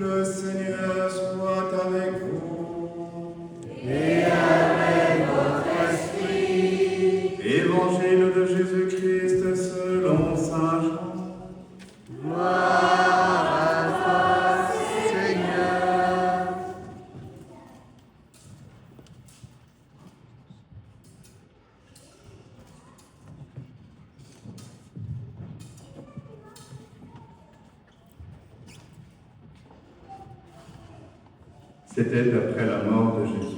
Le Seigneur soit avec vous. Et avec votre esprit. Évangile de Jésus-Christ selon saint Jean. Gloire à toi, Seigneur. C'était après la mort de Jésus.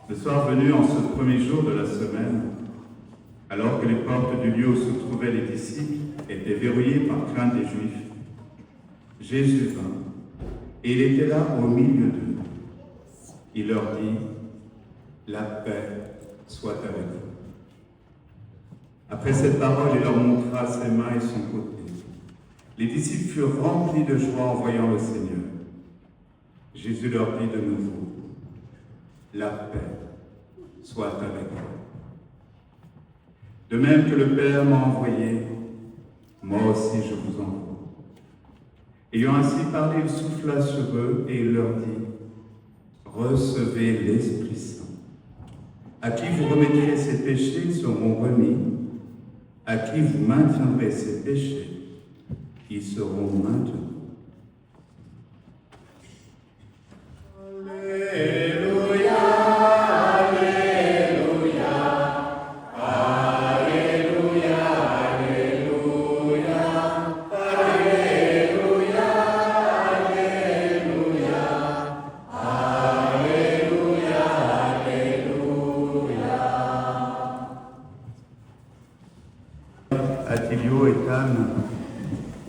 Le soir venu, en ce premier jour de la semaine, alors que les portes du lieu où se trouvaient les disciples étaient verrouillées par crainte des Juifs, Jésus vint, et il était là au milieu d'eux. Il leur dit, « La paix soit avec vous. » Après cette parole, il leur montra ses mains et son côté. Les disciples furent remplis de joie en voyant le Seigneur. Jésus leur dit de nouveau, « La paix soit avec vous. » De même que le Père m'a envoyé, moi aussi je vous envoie. Ayant ainsi parlé, il souffla sur eux et il leur dit, « Recevez l'Esprit Saint. À qui vous remettrez ses péchés, ils seront remis. À qui vous maintiendrez ses péchés, ils seront maintenus. » Attilio, Ethan,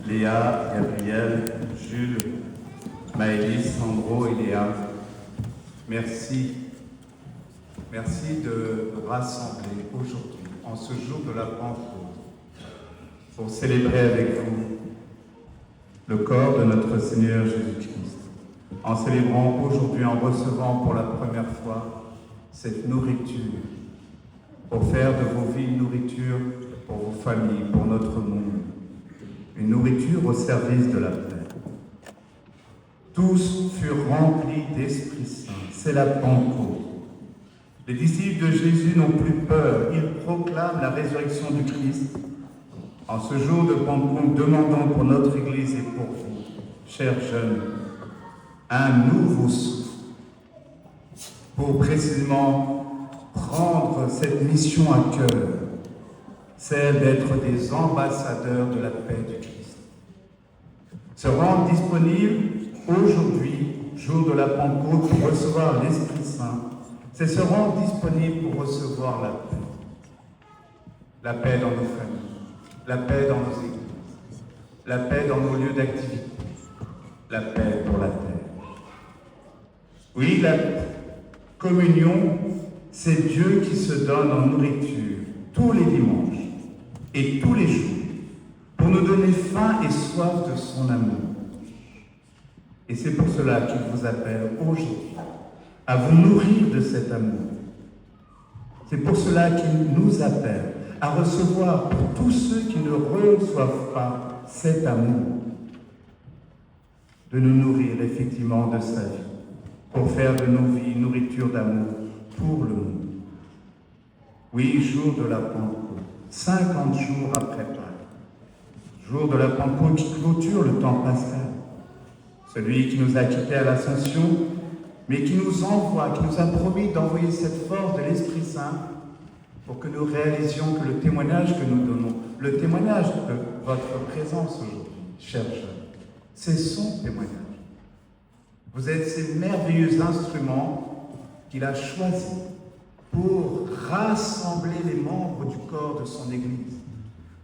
Léa, Gabriel, Jules, Maëlys, Sandro et Léa, merci. Merci de nous rassembler aujourd'hui, en ce jour de la Pentecôte, pour célébrer avec vous le corps de notre Seigneur Jésus-Christ, en célébrant aujourd'hui, en recevant pour la première fois cette nourriture, pour faire de vos vies une nourriture pour vos familles, pour notre monde, une nourriture au service de la paix. Tous furent remplis d'Esprit Saint, c'est la Pentecôte. Les disciples de Jésus n'ont plus peur, ils proclament la résurrection du Christ. En ce jour de Pentecôte, demandons pour notre Église et pour vous, chers jeunes, un nouveau souffle, pour précisément prendre cette mission à cœur, celle d'être des ambassadeurs de la paix du Christ. Se rendre disponible aujourd'hui, jour de la Pentecôte, pour recevoir l'Esprit Saint, c'est se rendre disponible pour recevoir la paix. La paix dans nos familles, la paix dans nos églises, la paix dans nos lieux d'activité, la paix pour la terre. Oui, la communion, c'est Dieu qui se donne en nourriture tous les dimanches et tous les jours pour nous donner faim et soif de son amour. Et c'est pour cela qu'il vous appelle aujourd'hui à vous nourrir de cet amour. C'est pour cela qu'il nous appelle à recevoir pour tous ceux qui ne reçoivent pas cet amour, de nous nourrir effectivement de sa vie, pour faire de nos vies une nourriture d'amour pour le monde. Oui, jour de la Pentecôte, 50 jours après Pâques, jour de la Pentecôte qui clôture le temps pascal, celui qui nous a quittés à l'Ascension, mais qui nous envoie, qui nous a promis d'envoyer cette force de l'Esprit Saint pour que nous réalisions que le témoignage que nous donnons, le témoignage de votre présence aujourd'hui, chers jeunes, c'est son témoignage. Vous êtes ces merveilleux instruments qu'il a choisis pour rassembler les membres du corps de son Église,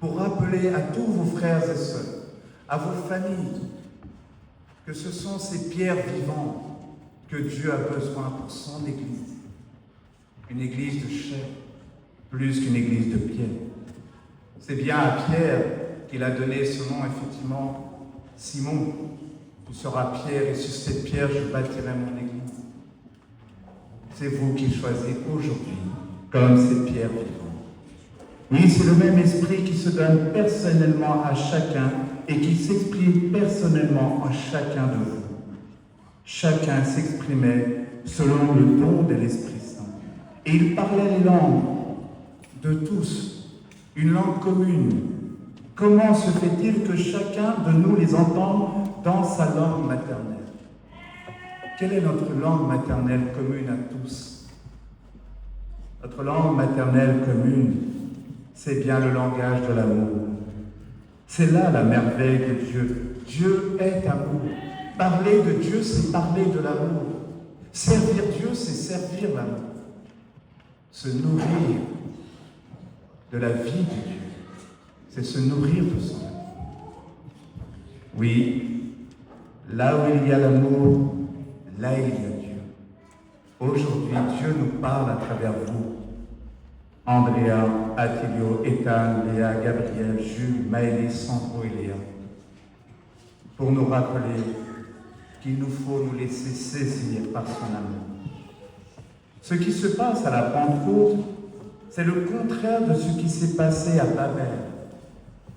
pour rappeler à tous vos frères et sœurs, à vos familles, que ce sont ces pierres vivantes que Dieu a besoin pour son Église. Une Église de chair, plus qu'une Église de pierre. C'est bien à Pierre qu'il a donné ce nom, effectivement, Simon. Tu seras pierre et sur cette pierre je bâtirai mon Église. C'est vous qui choisissez aujourd'hui comme ces pierres vivantes. Oui, c'est le même esprit qui se donne personnellement à chacun et qui s'exprime personnellement en chacun de vous. Chacun s'exprimait selon le don de l'Esprit Saint. Et il parlait les langues de tous, une langue commune. Comment se fait-il que chacun de nous les entende dans sa langue maternelle? Quelle est notre langue maternelle commune à tous? Notre langue maternelle commune, c'est bien le langage de l'amour. C'est là la merveille de Dieu. Dieu est amour. Parler de Dieu, c'est parler de l'amour. Servir Dieu, c'est servir l'amour. Se nourrir de la vie de Dieu, c'est se nourrir de son amour. Oui, là où il y a l'amour, là il y a Dieu. Aujourd'hui, Dieu nous parle à travers vous. Andrea, Attilio, Ethan, Léa, Gabriel, Jules, Maëlys, Sandro et Léa. Pour nous rappeler qu'il nous faut nous laisser saisir par son amour. Ce qui se passe à la Pentecôte, c'est le contraire de ce qui s'est passé à Babel.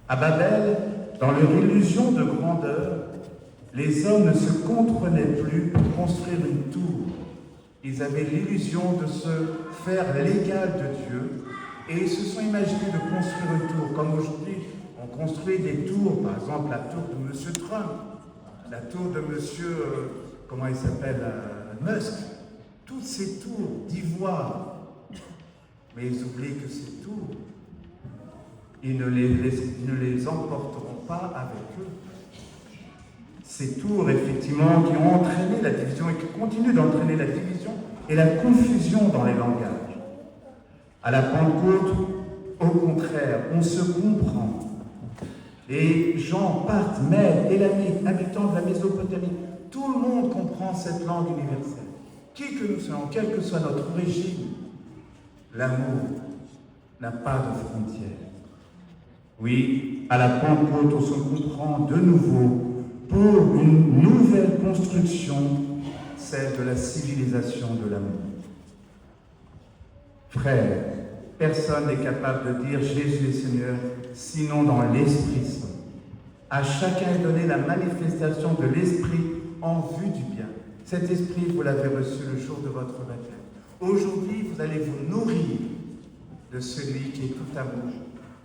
À Babel, dans leur illusion de grandeur, les hommes ne se comprenaient plus pour construire une tour. Ils avaient l'illusion de se faire l'égal de Dieu et ils se sont imaginés de construire une tour. Comme aujourd'hui, on construit des tours, par exemple la tour de M. Trump, la tour de M. comment il s'appelle, Musk. Toutes ces tours d'ivoire. Mais ils oublient que ces tours, ils ne les emporteront pas avec eux. Ces tours, effectivement, qui ont entraîné la division et qui continuent d'entraîner la division et la confusion dans les langages. À la Pentecôte, au contraire, on se comprend. Les gens partent, Mèdes, Élamites, habitants de la Mésopotamie. Tout le monde comprend cette langue universelle. Qui que nous soyons, quelle que soit notre origine, l'amour n'a pas de frontières. Oui, à la Pentecôte, on se comprend de nouveau pour une nouvelle construction, celle de la civilisation de l'amour. Frères, personne n'est capable de dire Jésus est Seigneur, sinon dans l'Esprit Saint. À chacun est donnée la manifestation de l'Esprit en vue du bien. Cet Esprit, vous l'avez reçu le jour de votre baptême. Aujourd'hui, vous allez vous nourrir de celui qui est tout amour,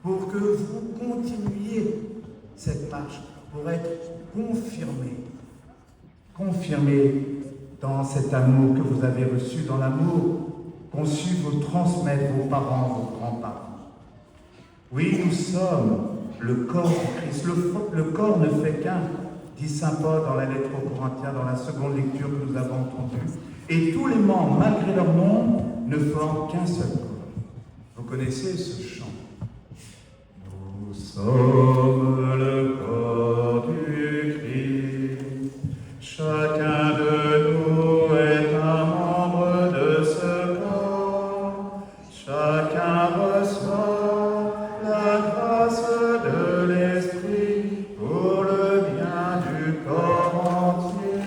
pour que vous continuiez cette marche, pour être confirmé dans cet amour que vous avez reçu, dans l'amour qu'ont su vous transmettre vos parents, vos grands-parents. Oui, nous sommes le corps du Christ. Le corps ne fait qu'un, dit saint Paul dans la lettre aux Corinthiens, dans la seconde lecture que nous avons entendue. Et tous les membres, malgré leur nom, ne forment qu'un seul corps. Vous connaissez ce chant. Nous sommes le corps du Christ. Chacun de nous est un membre de ce corps. Chacun reçoit la grâce de l'Esprit pour le bien du corps entier.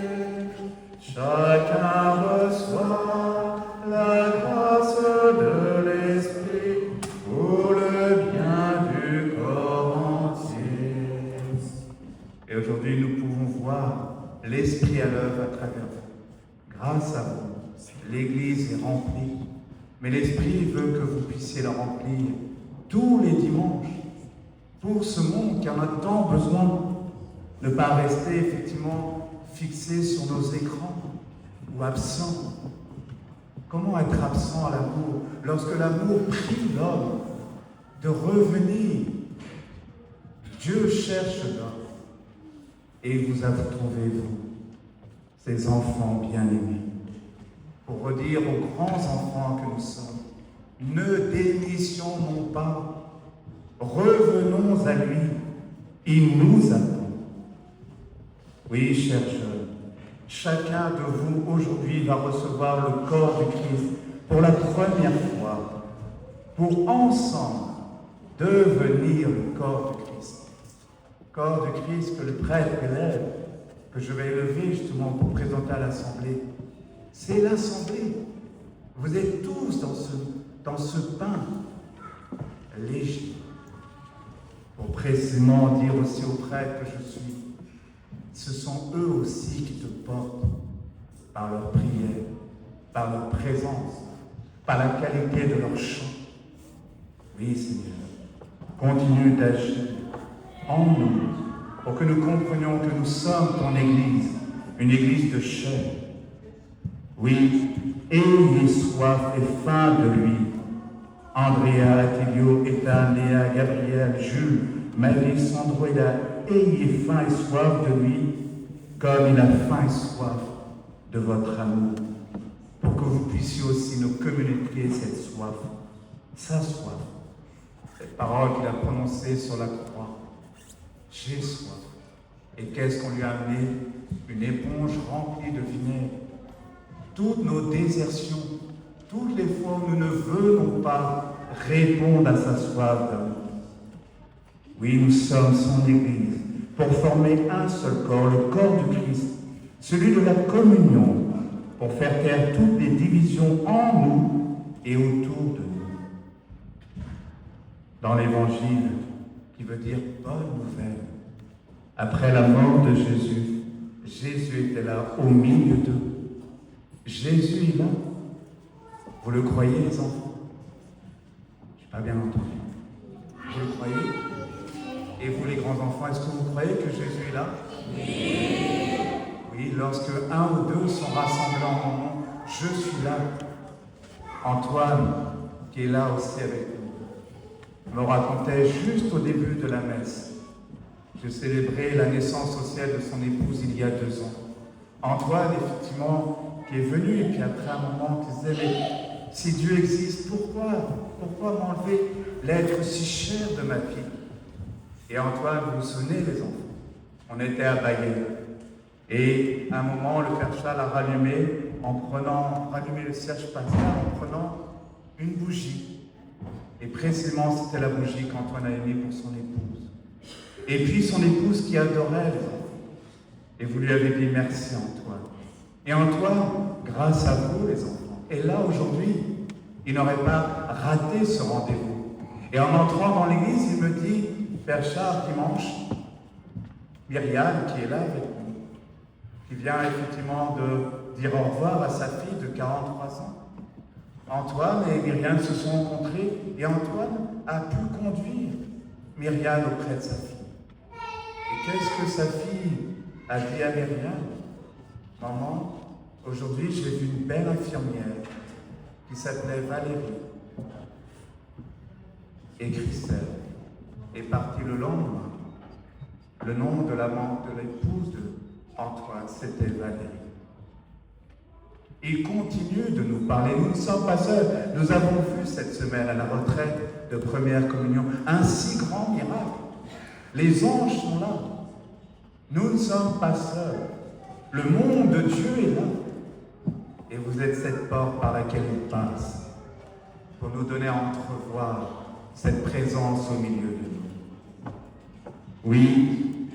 Chacun reçoit la grâce de l'Esprit pour le bien du corps entier. Et aujourd'hui, nous pouvons voir l'Esprit à l'œuvre à travers vous. Grâce à vous, l'Église est remplie. Mais l'Esprit veut que vous puissiez la remplir tous les dimanches pour ce monde qui en a tant besoin. Ne pas rester effectivement fixé sur nos écrans ou absent. Comment être absent à l'amour lorsque l'amour prie l'homme de revenir? Dieu cherche l'homme et vous a trouvé, vous, ses enfants bien-aimés. Pour redire aux grands enfants que nous sommes, ne démissionnons pas, revenons à lui, il nous attend. Oui, chers jeunes, chacun de vous aujourd'hui va recevoir le corps du Christ pour la première fois, pour ensemble devenir le corps du Christ. Corps du Christ que le prêtre élève, que je vais élever justement pour présenter à l'Assemblée. C'est l'Assemblée. Vous êtes tous dans ce pain léger. pour précisément dire aussi aux prêtres que je suis. Ce sont eux aussi qui te portent par leur prière, par leur présence, par la qualité de leur chant. Oui, Seigneur, continue d'agir en nous pour que nous comprenions que nous sommes ton Église, une Église de chair. Oui, ayez soif et faim de lui. Andrea, Attilio, Ethan, Léa, Gabriel, Jules, Marie, Sandro et là, ayez faim et soif de lui, comme il a faim et soif de votre amour, pour que vous puissiez aussi nous communiquer cette soif, sa soif, cette parole qu'il a prononcée sur la croix. J'ai soif. Et qu'est-ce qu'on lui a amené? Une éponge remplie de vinaigre. Toutes nos désertions, toutes les fois où nous ne venons pas répondre à sa soif d'amour. Oui, nous sommes son Église, pour former un seul corps, le corps du Christ, celui de la communion, pour faire taire toutes les divisions en nous et autour de nous. Dans l'Évangile, qui veut dire bonne nouvelle, après la mort de Jésus, Jésus était là au milieu d'eux. Jésus est là. Vous le croyez, les enfants? Je n'ai pas bien entendu. Vous le croyez? Et vous, les grands-enfants, est-ce que vous croyez que Jésus est là? Oui. Oui, lorsque un ou deux sont rassemblés en mon nom, je suis là. Antoine, qui est là aussi avec nous, me racontait juste au début de la messe. Je célébrais la naissance sociale de son épouse il y a 2 ans. Antoine, effectivement, qui est venu, et puis après un moment, qui disait, mais si Dieu existe, pourquoi m'enlever l'être si cher de ma fille? Et Antoine, vous vous souvenez, les enfants, on était à Baillet. Et à un moment, le Père Charles a rallumé le cierge pascal en prenant une bougie. Et précisément, c'était la bougie qu'Antoine a aimée pour son épouse. Et puis son épouse qui adorait les enfants. Et vous lui avez dit merci, Antoine. Et Antoine, grâce à vous, les enfants, est là aujourd'hui. Il n'aurait pas raté ce rendez-vous. Et en entrant dans l'église, il me dit, Père Charles, dimanche, Myriam, qui est là avec nous, qui vient effectivement de dire au revoir à sa fille de 43 ans. Antoine et Myriam se sont rencontrés et Antoine a pu conduire Myriam auprès de sa fille. Et qu'est-ce que sa fille a dit à Myriam? Maman, aujourd'hui j'ai vu une belle infirmière qui s'appelait Valérie. Et Christelle est partie le lendemain. Le nom de l'épouse de Antoine, c'était Valérie. Il continue de nous parler. Nous ne sommes pas seuls. Nous avons vu cette semaine à la retraite de première communion un si grand miracle. Les anges sont là. Nous ne sommes pas seuls. Le monde de Dieu est là. Et vous êtes cette porte par laquelle il passe pour nous donner à entrevoir cette présence au milieu de nous. Oui,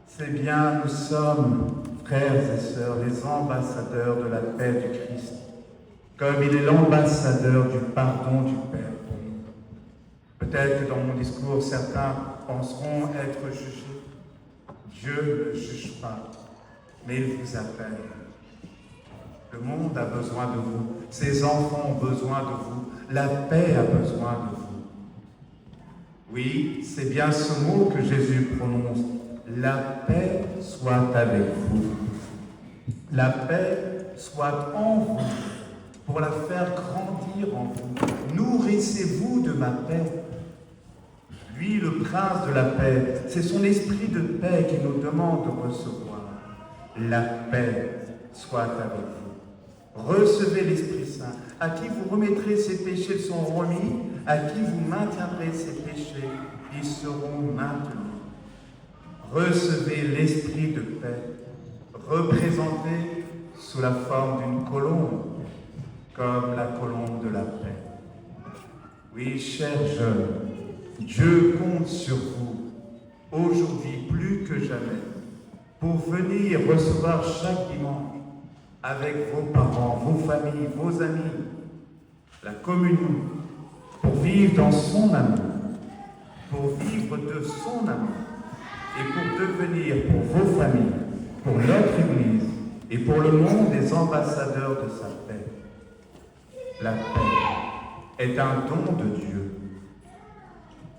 c'est bien, nous sommes, frères et sœurs, les ambassadeurs de la paix du Christ, comme il est l'ambassadeur du pardon du Père pour nous. Peut-être que dans mon discours, certains penseront être jugés. Dieu ne juge pas, mais il vous appelle. Le monde a besoin de vous, ses enfants ont besoin de vous, la paix a besoin de vous. Oui, c'est bien ce mot que Jésus prononce. La paix soit avec vous. La paix soit en vous, pour la faire grandir en vous. Nourrissez-vous de ma paix. Lui, le prince de la paix, c'est son esprit de paix qui nous demande de recevoir. La paix soit avec vous. Recevez l'Esprit Saint, à qui vous remettrez ses péchés sont remis, à qui vous maintiendrez ses péchés, ils seront maintenus. Recevez l'Esprit de paix, représenté sous la forme d'une colombe, comme la colombe de la paix. Oui, chers jeunes, Dieu compte sur vous, aujourd'hui plus que jamais, pour venir recevoir chaque dimanche, avec vos parents, vos familles, vos amis, la communion, pour vivre dans son amour. pour vivre de son amour et pour devenir pour vos familles, pour notre Église et pour le monde des ambassadeurs de sa paix. La paix est un don de Dieu.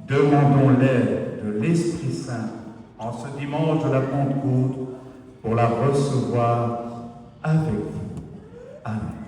Demandons l'aide de l'Esprit Saint en ce dimanche de la Pentecôte pour la recevoir avec vous. Amen.